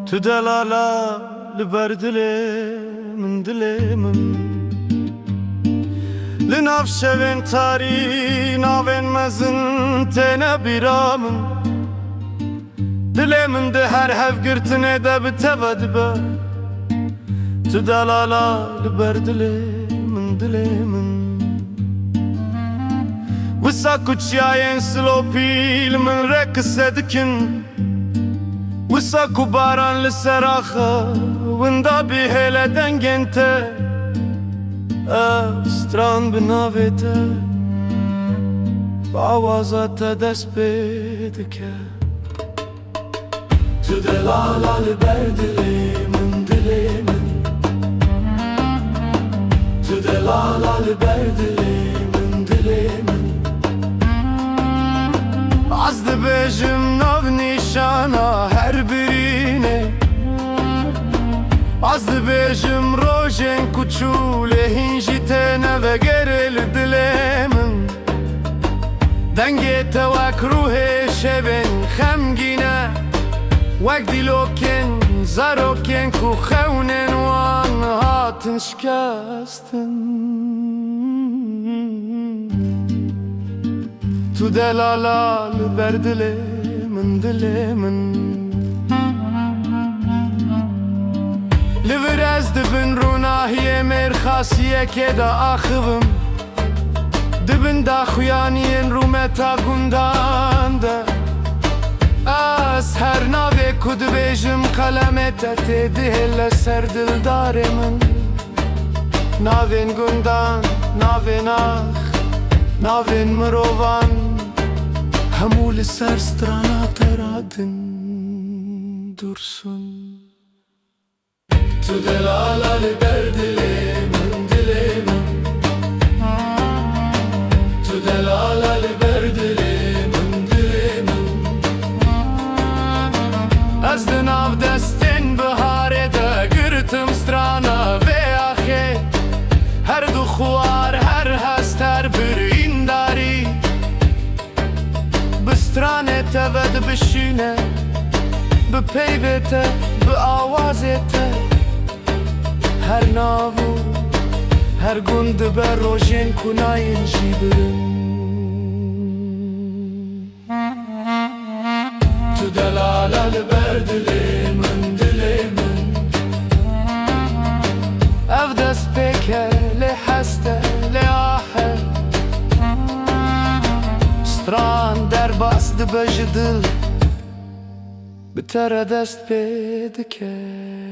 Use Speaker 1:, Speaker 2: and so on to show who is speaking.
Speaker 1: Tu delala li ber dilê min dilê min li nav şevên tarî navên mezin têne bîra min dilê min di her hevgirtinê de bi teve dibe Tu delala li ber dilê min dilê min Wisa ku çiyayên silopîl min rekise dikin Wisa ku baran li ser axe winda bî hêle dengên te ev stran bi navê te bi awaza te dest pê dike Tu delala li ber dilê min dilê min Tu delala li ber dilê min dilê min Az dibêjim nav nîşana her birîne Az dibêjim rojên kuçû lehîn jî têne vegerê li dilê min Dengê te wek ruhê şevên xemgîne Wek dîlokên zarokên ku xewnên wan hatin şikestin Tu delala li ber dilê min dilê min Li vir ez dibin rûnahiyê mêrxasiyekê de axivim Dibin daxuyaniyên rûmeta gundan de Ez her navê ku dibêjim qelemê te tê dihê ser dildarê min Navên gundan, navên ax, navên mirovan Hemû li ser strana te radin dursun Tu delala li ber dilê min dilê min Tu delala li ber dilê min dilê min Ez di nav destên biharê de girtim strana vê axê Her du xwar her hest her birîndarî Bi stranê te ve dibişîne Bi peyvê te, bi awazê te Her nav û her gund dibe rojên ku nayên jî birin Tu delala li ber dilê min dilê min Ev dest pêke lê heste lê ahe Stran derbas dibe ji dil bi te re dest pê dike